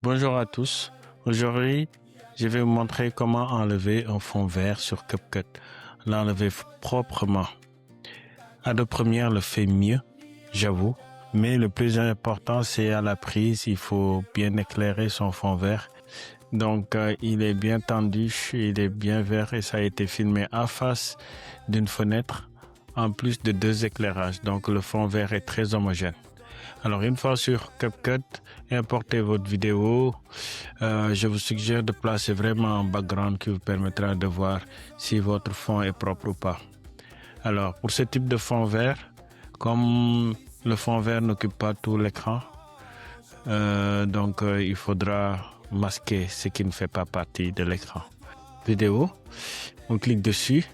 Bonjour à tous. Aujourd'hui, je vais vous montrer comment enlever un fond vert sur CapCut. L'enlever proprement. Adobe Premiere le fait mieux, j'avoue. Mais le plus important, c'est à la prise. Il faut bien éclairer son fond vert. Donc, il est bien tendu, il est bien vert et ça a été filmé en face d'une fenêtre, en plus de 2 éclairages. Donc, le fond vert est très homogène. Alors, une fois sur CapCut, importez votre vidéo. Je vous suggère de placer vraiment un background qui vous permettra de voir si votre fond est propre ou pas. Alors, pour ce type de fond vert, comme le fond vert n'occupe pas tout l'écran, il faudra masquer ce qui ne fait pas partie de l'écran. Vidéo, on clique dessus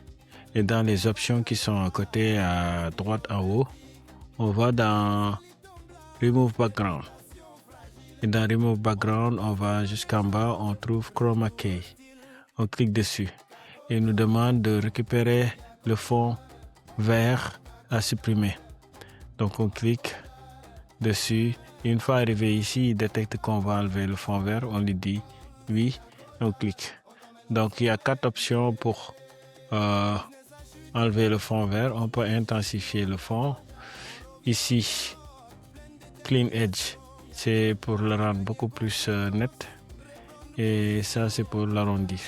et dans les options qui sont à côté à droite en haut, on va dans Remove Background. Et dans Remove Background, on va jusqu'en bas, on trouve Chroma Key. On clique dessus et il nous demande de récupérer le fond vert à supprimer. Donc on clique dessus. Et une fois arrivé ici, il détecte qu'on va enlever le fond vert. On lui dit oui, on clique. Donc il y a 4 options pour enlever le fond vert. On peut intensifier le fond. Ici, Clean Edge, c'est pour le rendre beaucoup plus net. Et ça, c'est pour l'arrondir.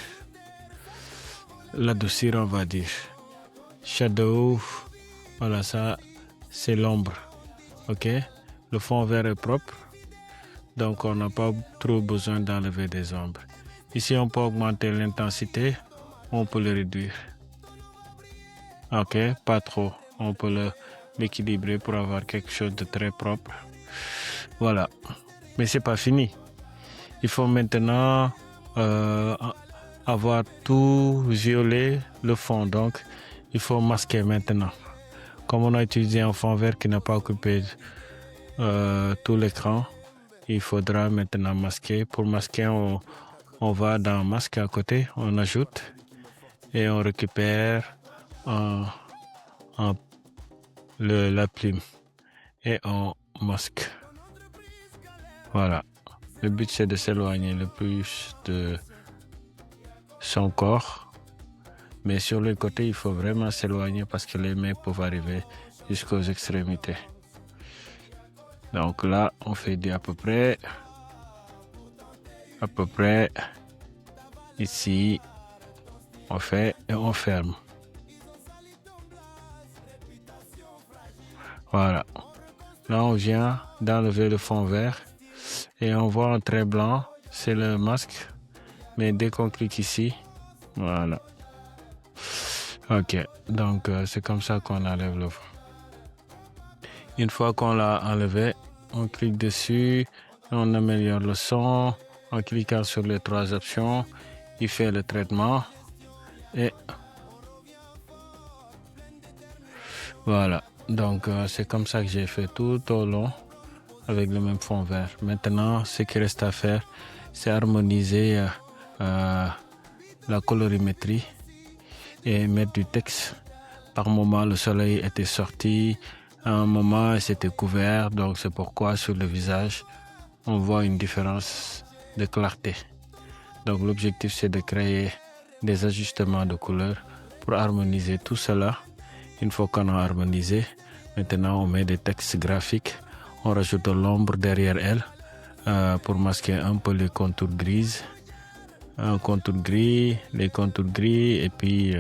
L'adoucir, on va dire. Shadow, voilà, ça, c'est l'ombre. OK? Le fond vert est propre. Donc, on n'a pas trop besoin d'enlever des ombres. Ici, on peut augmenter l'intensité. On peut le réduire. OK? Pas trop. On peut l'équilibrer pour avoir quelque chose de très propre. Voilà. Mais c'est pas fini. Il faut maintenant avoir tout violet le fond. Donc, il faut masquer maintenant. Comme on a utilisé un fond vert qui n'a pas occupé tout l'écran, il faudra maintenant masquer. Pour masquer, on va dans masque à côté, on ajoute et on récupère la plume et on masque. Voilà. Le but, c'est de s'éloigner le plus de son corps. Mais sur le côté, il faut vraiment s'éloigner parce que les mains peuvent arriver jusqu'aux extrémités. Donc là, on fait à peu près ici. On fait et on ferme. Voilà. Là, on vient d'enlever le fond vert. Et on voit un trait blanc, c'est le masque. Mais dès qu'on clique ici, voilà. OK, donc c'est comme ça qu'on enlève le fond. Une fois qu'on l'a enlevé, on clique dessus, on améliore le son. En cliquant sur les 3 options, il fait le traitement. Et voilà, donc c'est comme ça que j'ai fait tout au long avec le même fond vert. Maintenant, ce qui reste à faire, c'est harmoniser la colorimétrie et mettre du texte. Par moment, le soleil était sorti, à un moment, c'était couvert, donc c'est pourquoi sur le visage, on voit une différence de clarté. Donc l'objectif, c'est de créer des ajustements de couleurs pour harmoniser tout cela. Une fois qu'on a harmonisé, maintenant on met des textes graphiques. On rajoute de l'ombre derrière elle pour masquer un peu les contours grises. Un contour gris, les contours gris et puis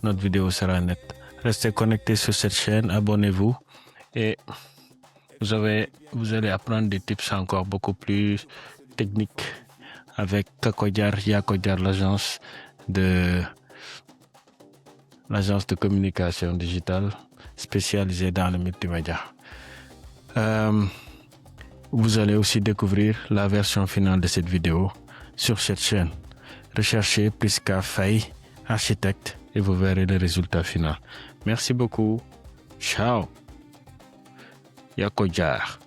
notre vidéo sera nette. Restez connectés sur cette chaîne, abonnez-vous et vous allez apprendre des tips encore beaucoup plus techniques avec Yakodjar, l'agence de communication digitale spécialisée dans le multimédia. Vous allez aussi découvrir la version finale de cette vidéo sur cette chaîne. Recherchez Prisca Faye, architecte, et vous verrez le résultat final. Merci beaucoup. Ciao. Yakodjar.